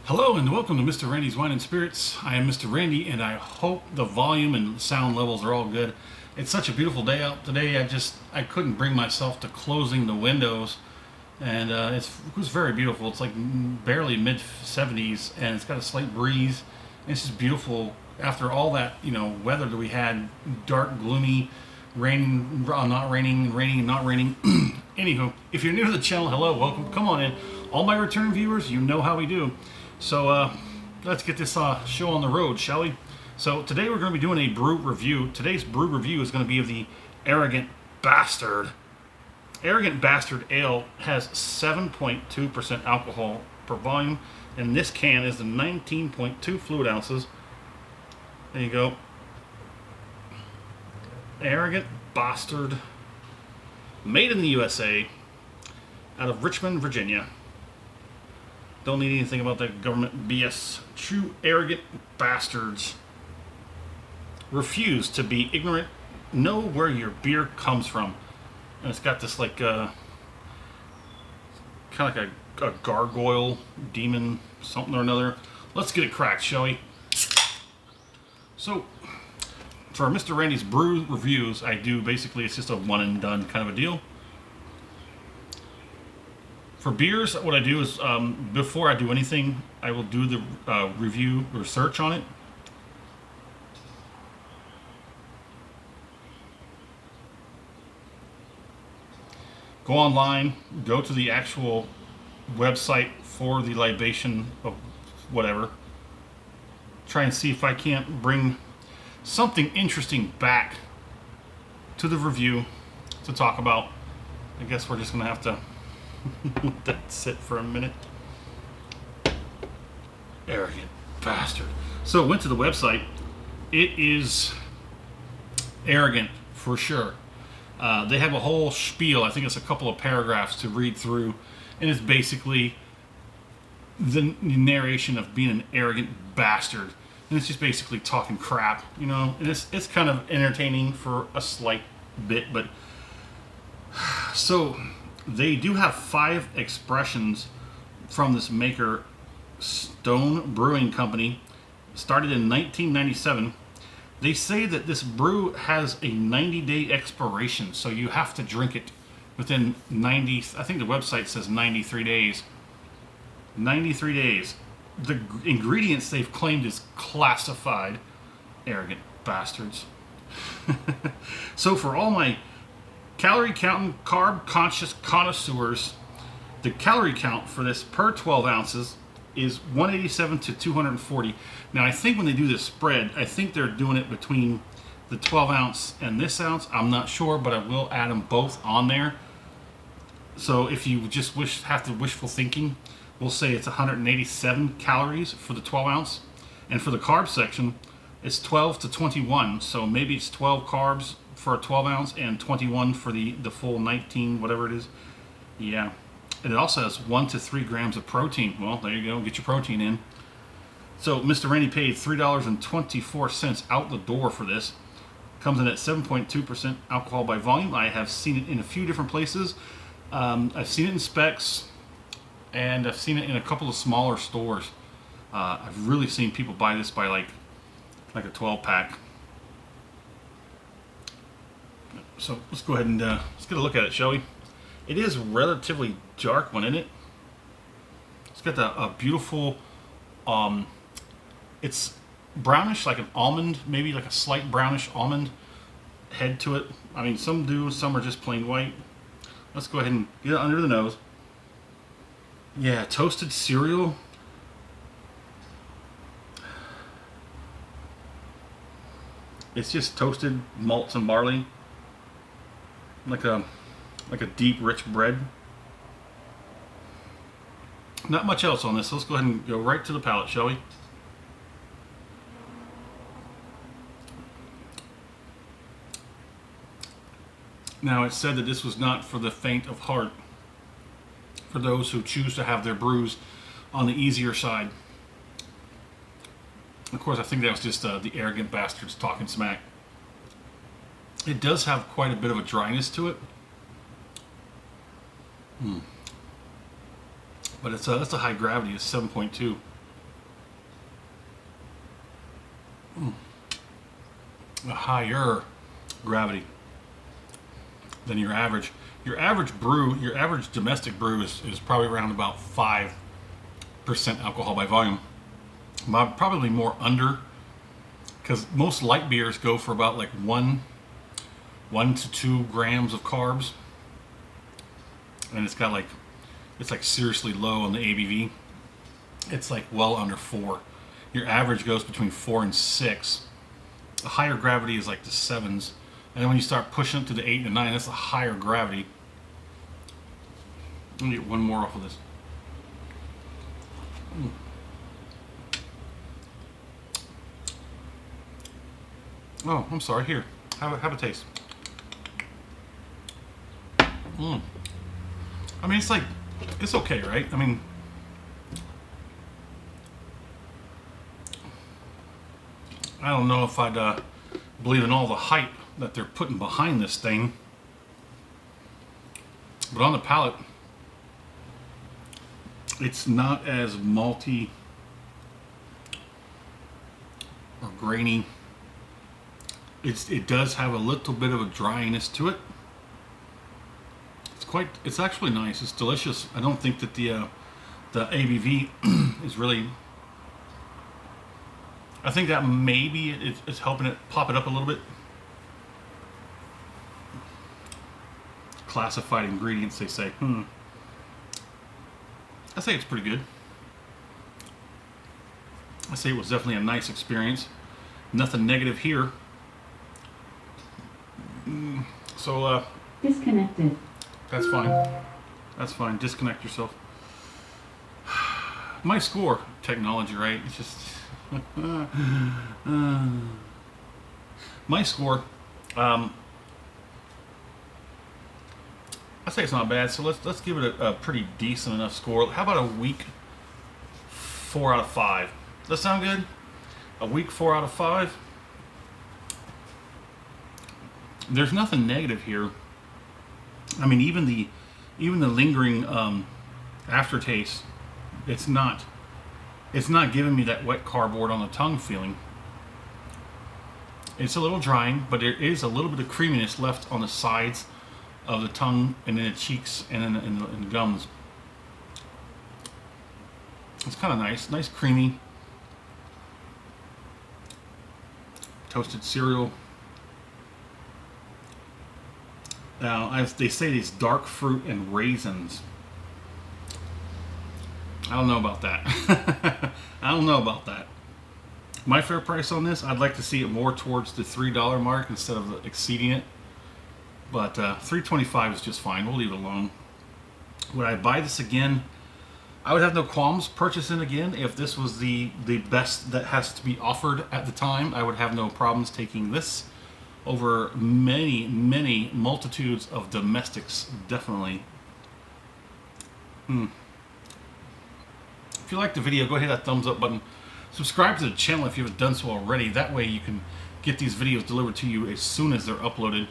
Hello and welcome to Mr. Randy's Wine and Spirits. I am Mr. Randy and I hope the volume and sound levels are all good. It's such a beautiful day out today. I couldn't bring myself to closing the windows, and it was very beautiful. It's like barely mid 70s and it's got a slight breeze. And it's just beautiful after all that weather that we had, dark, gloomy, raining, not raining, raining, not raining. Anywho, if you're new to the channel, hello, welcome, come on in. All my return viewers, you know how we do. So let's get this show on the road, shall we? So today we're going to be doing a brew review. Today's brew review is going to be of the Arrogant Bastard. Arrogant Bastard Ale has 7.2% alcohol per volume, and this can is the 19.2 fluid ounces. There you go. Arrogant Bastard, made in the USA, out of Richmond, Virginia. Don't need anything about that government BS. True arrogant bastards refuse to be ignorant. Know where your beer comes from. And it's got this like kind of like a gargoyle demon something or another. Let's get it cracked, shall we? So for Mr. Randy's brew reviews, I do basically, it's just a one and done kind of a deal. For beers, what I do is, before I do anything, I will do the review research on it. Go online, go to the actual website for the libation of whatever. Try and see if I can't bring something interesting back to the review to talk about. I guess we're just going to have to let that sit for a minute. Arrogant bastard. So I went to the website. It is arrogant for sure. They have a whole spiel. I think it's a couple of paragraphs to read through, and it's basically the narration of being an arrogant bastard. And it's just basically talking crap, and it's kind of entertaining for a slight bit, but so they do have 5 expressions from this maker, Stone Brewing Company, started in 1997. They say that this brew has a 90-day expiration, so you have to drink it within 90, I think the website says 93 days. 93 days. The ingredients they've claimed is classified. Arrogant bastards. So for all my calorie counting, carb conscious connoisseurs, the calorie count for this per 12 ounces is 187 to 240. Now I think when they do this spread, I think they're doing it between the 12 ounce and this ounce. I'm not sure, but I will add them both on there. So if you just have the wishful thinking, we'll say it's 187 calories for the 12 ounce. And for the carb section, it's 12 to 21. So maybe it's 12 carbs for a 12 ounce and 21 for the full 19, whatever it is. Yeah. And it also has 1 to 3 grams of protein. Well, there you go. Get your protein in. So Mr. Randy paid $3.24 out the door for this. Comes in at 7.2% alcohol by volume. I have seen it in a few different places. I've seen it in Specs, and I've seen it in a couple of smaller stores. I've really seen people buy this by like a 12 pack. So let's go ahead and let's get a look at it, shall we? It is relatively dark one, isn't it? It's got a beautiful, it's brownish, like an almond, maybe like a slight brownish almond head to it. I mean, some do, some are just plain white. Let's go ahead and get it under the nose. Yeah, toasted cereal. It's just toasted malts and barley. Like a deep, rich bread. Not much else on this. Let's go ahead and go right to the palate, shall we? Now, it's said that this was not for the faint of heart, for those who choose to have their brews on the easier side. Of course, I think that was just the arrogant bastards talking smack. It does have quite a bit of a dryness to it. But it's that's a high gravity. It's 7.2. a higher gravity than your average. Your average brew, your average domestic brew is probably around about 5% alcohol by volume. Probably more under, because most light beers go for about like 1 to 2 grams of carbs, and it's like seriously low on the ABV. It's like well under 4. Your average goes between 4 and 6. A higher gravity is like the 7s, and then when you start pushing it to the 8 and 9, that's a higher gravity. Let me get one more off of this. Oh, I'm sorry. Here, have a taste. I mean, it's okay, right? I mean, I don't know if I'd believe in all the hype that they're putting behind this thing, but on the palate, it's not as malty or grainy. It does have a little bit of a dryness to it. It's actually nice. It's delicious. I don't think that the ABV is really. I think that maybe it's helping it pop it up a little bit. Classified ingredients, they say. I say it's pretty good. I say it was definitely a nice experience. Nothing negative here. So, disconnected. That's fine. That's fine. Disconnect yourself. My score, technology, right? It's just my score. I say it's not bad. So let's give it a pretty decent enough score. How about a weak 4 out of 5? Does that sound good? A weak 4 out of 5. There's nothing negative here. I mean, even the lingering aftertaste, it's not giving me that wet cardboard on the tongue feeling. It's a little drying, but there is a little bit of creaminess left on the sides of the tongue and in the cheeks and in the gums. It's kind of nice creamy toasted cereal. Now, as they say, these dark fruit and raisins. I don't know about that. I don't know about that. My fair price on this, I'd like to see it more towards the $3 mark instead of exceeding it. But $3.25 is just fine. We'll leave it alone. Would I buy this again? I would have no qualms purchasing again. If this was the best that has to be offered at the time, I would have no problems taking this over many multitudes of domestics, definitely. If you like the video, go ahead and hit that thumbs up button. Subscribe to the channel if you haven't done so already. That way you can get these videos delivered to you as soon as they're uploaded.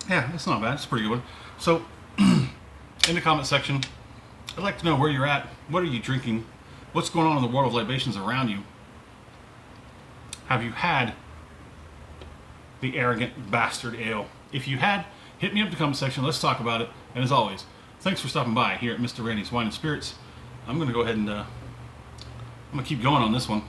Yeah, it's not bad. It's a pretty good one. So, in the comment section, I'd like to know where you're at. What are you drinking? What's going on in the world of libations around you? Have you had the Arrogant Bastard Ale? If you had, hit me up in the comment section. Let's talk about it. And as always, thanks for stopping by here at Mr. Randy's Wine and Spirits. I'm going to go ahead and I'm going to keep going on this one.